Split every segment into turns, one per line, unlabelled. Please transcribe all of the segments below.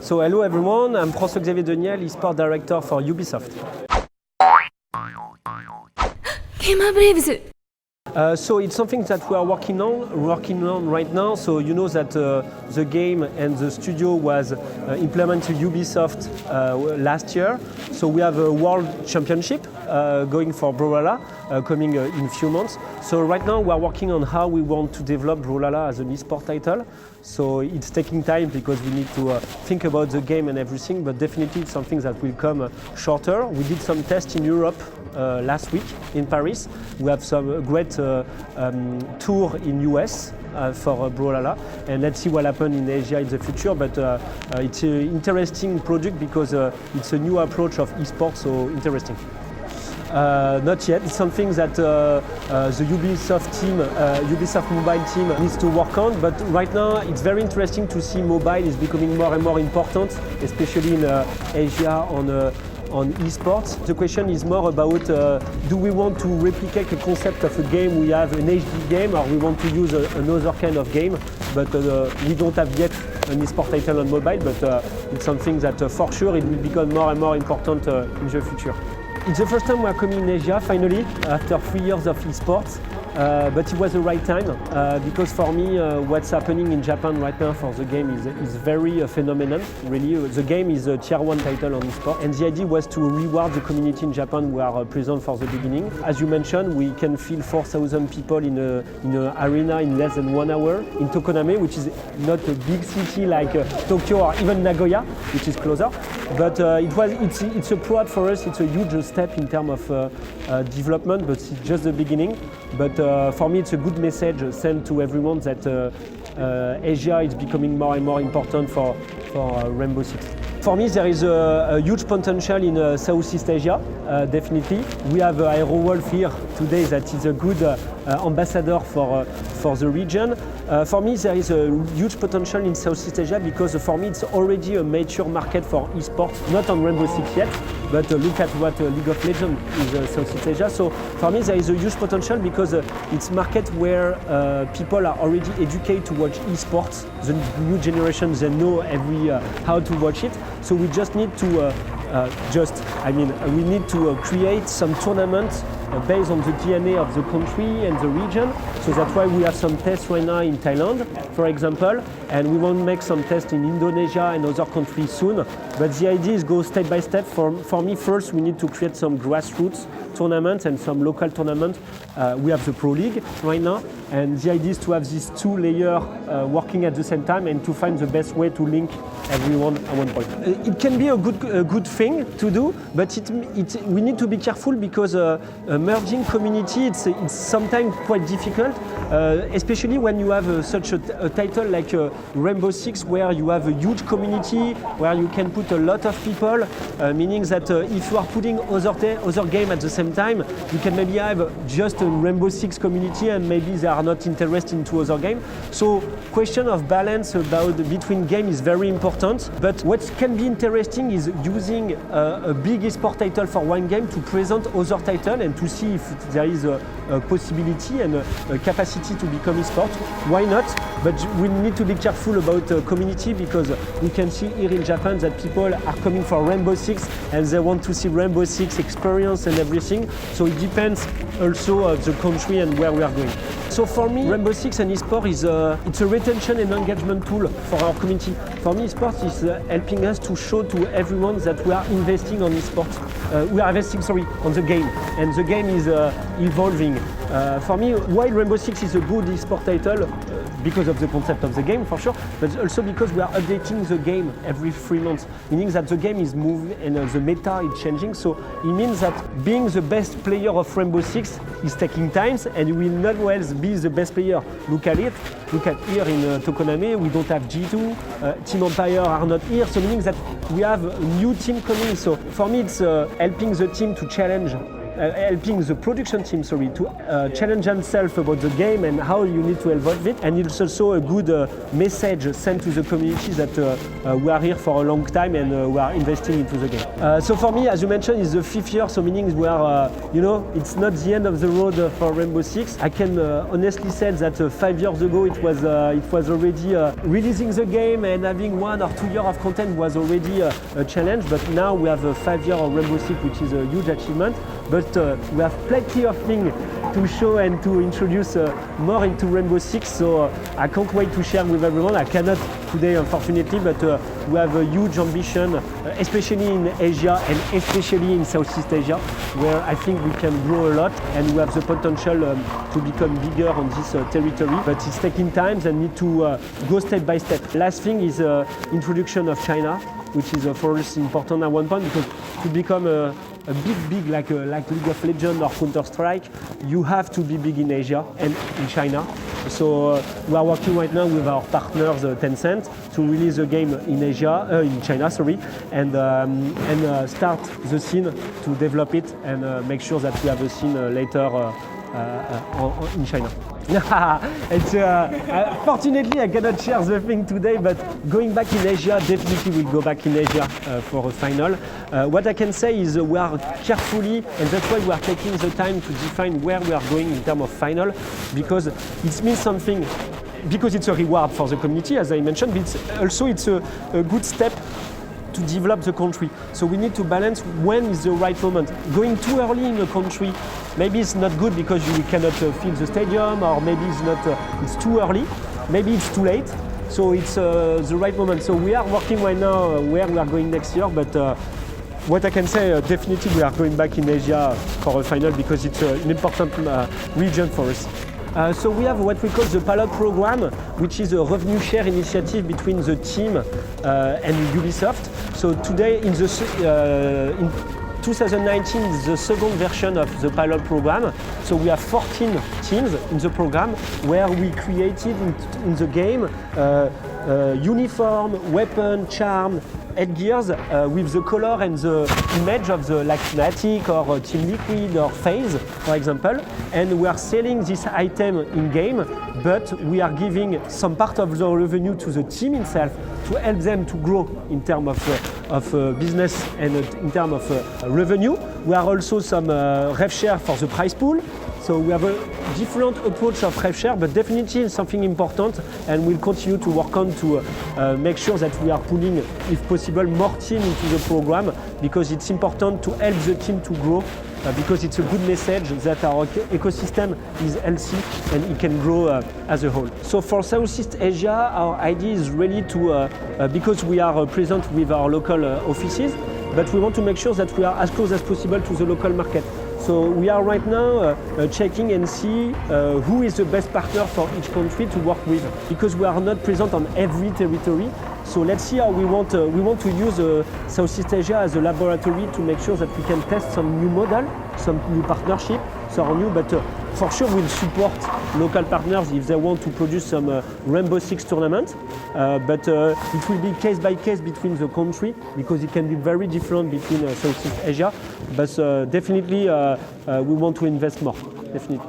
So hello everyone, I'm Francois-Xavier Deniele, Esports Director for Ubisoft.
Gamer Braves!
So it's something that we are working on right now. So you know that the game and the studio was implemented to Ubisoft last year. So we have a world championship going for Brawlhalla coming in a few months. So right now we are working on how we want to develop Brawlhalla as an esport title. So it's taking time because we need to think about the game and everything, but definitely it's something that will come shorter. We did some tests in Europe last week in Paris. We have some great tour in US for Brawlhalla, and let's see what happens in Asia in the future. But it's an interesting project because it's a new approach of esports, so interesting. Not yet. It's something that the Ubisoft team, Ubisoft mobile team needs to work on. But right now, it's very interesting to see mobile is becoming more and more important, especially in Asia on esports. The question is more about do we want to replicate the concept of a game we have, an HD game, or we want to use another kind of game. But we don't have yet an esport title on mobile, but it's something that for sure it will become more and more important in the future. It's the first time we are coming in Asia, finally, after 3 years of esports. But it was the right time because for me, what's happening in Japan right now for the game is very phenomenal. Really, the game is a tier 1 title on esports, and the idea was to reward the community in Japan who are present for the beginning. As you mentioned, we can fill 4,000 people in an arena in less than 1 hour in Tokoname, which is not a big city like Tokyo or even Nagoya, which is closer. But it's a proud for us. It's a huge step in terms of development, but it's just the beginning. But for me, it's a good message sent to everyone that Asia is becoming more and more important for Rainbow Six. For me, there is a huge potential in Southeast Asia, definitely. We have Aero Wolf here today that is a good ambassador for the region. For me, there is a huge potential in Southeast Asia because for me, it's already a mature market for esports, not on Rainbow Six yet, but look at what League of Legends is Southeast Asia. So for me, there is a huge potential because it's a market where people are already educated to watch esports. The new generation, they know how to watch it. So we just need to we need to create some tournaments based on the DNA of the country and the region. So that's why we have some tests right now in Thailand, for example, and we want to make some tests in Indonesia and other countries soon. But the idea is go step by step. For me, first we need to create some grassroots tournaments and some local tournaments. We have the Pro League right now, and the idea is to have these two layers working at the same time and to find the best way to link everyone at one point. It can be a good thing to do, but we need to be careful because merging community, it's sometimes quite difficult, especially when you have such a title like Rainbow Six, where you have a huge community, where you can put a lot of people, meaning that if you are putting other game at the same time, you can maybe have just a Rainbow Six community and maybe they are not interested into other game. So question of balance between game is very important, but what can be interesting is using a big esport title for one game to present other title and to see if there is a possibility and a capacity to become esport. Why not? But we need to be careful about community because we can see here in Japan that people are coming for Rainbow Six and they want to see Rainbow Six experience and everything. So it depends also of the country and where we are going. So for me, Rainbow Six and esports it's a retention and engagement tool for our community. For me, esports is helping us to show to everyone that we are investing on esports. We are investing, on the game, and the game is evolving. For me, while Rainbow Six is a good esport title, because of the concept of the game for sure, but also because we are updating the game every 3 months, meaning that the game is moving and the meta is changing. So it means that being the best player of Rainbow Six is taking time, and you will not always be the best player. Look at it. Look at here in Tokoname, we don't have G2, Team Empire are not here, so meaning that we have a new team coming. So for me, it's helping the team to challenge helping the production team, to challenge themselves about the game and how you need to evolve it. And it's also a good message sent to the community that we are here for a long time and we are investing into the game. So for me, as you mentioned, it's the 5th year, so meaning we are, it's not the end of the road for Rainbow Six. I can honestly say that 5 years ago it was already releasing the game and having 1 or 2 years of content was already a challenge. But now we have 5 years of Rainbow Six, which is a huge achievement. But we have plenty of things to show and to introduce more into Rainbow Six. So I can't wait to share with everyone. I cannot today, unfortunately, but we have a huge ambition, especially in Asia and especially in Southeast Asia, where I think we can grow a lot and we have the potential to become bigger on this territory. But it's taking time and need to go step by step. Last thing is introduction of China, which is for us important at one point, because to become a big like League of Legends or Counter-Strike, you have to be big in Asia and in China. So we are working right now with our partners Tencent to release the game in China, and start the scene to develop it and make sure that we have a scene later in China. Fortunately, I cannot share the thing today, but going back in Asia, definitely we'll go back in Asia for a final. What I can say is we are carefully, and that's why we are taking the time to define where we are going in terms of final, because it means something. Because it's a reward for the community, as I mentioned, but it's a good step to develop the country. So we need to balance when is the right moment. Going too early in a country, maybe it's not good because you cannot fill the stadium, or maybe it's too early, maybe it's too late. So it's the right moment. So we are working right now where we are going next year, but what I can say, definitely we are going back in Asia for a final because it's an important region for us. So we have what we call the pilot program, which is a revenue share initiative between the team and Ubisoft. So today in 2019 is the second version of the pilot program. So we have 14 teams in the program where we created in the game uniform, weapon, charm, headgears with the color and the image of the like Fnatic or Team Liquid or FaZe, for example. And we are selling this item in game, but we are giving some part of the revenue to the team itself to help them to grow in terms of business and in terms of revenue. We are also some rev share for the prize pool. So we have a different approach of rev share, but definitely something important, and we'll continue to work on to make sure that we are pulling, if possible, more team into the program, because it's important to help the team to grow, because it's a good message that our ecosystem is healthy and it can grow as a whole. So for Southeast Asia, our idea is really to, because we are present with our local offices, but we want to make sure that we are as close as possible to the local market. So we are right now checking and see who is the best partner for each country to work with, because we are not present on every territory. So let's see how we want to use Southeast Asia as a laboratory to make sure that we can test some new model, some new partnership, but for sure we'll support local partners if they want to produce some Rainbow Six tournament. But it will be case by case between the country, because it can be very different between Southeast Asia. But definitely we want to invest more, definitely.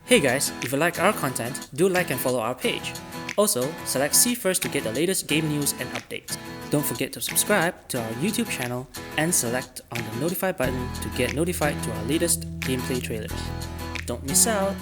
Hey guys, if you like our content, do like and follow our page. Also, select See First to get the latest game news and updates. Don't forget to subscribe to our YouTube channel and select on the notify button to get notified to our latest gameplay trailers. Don't miss out!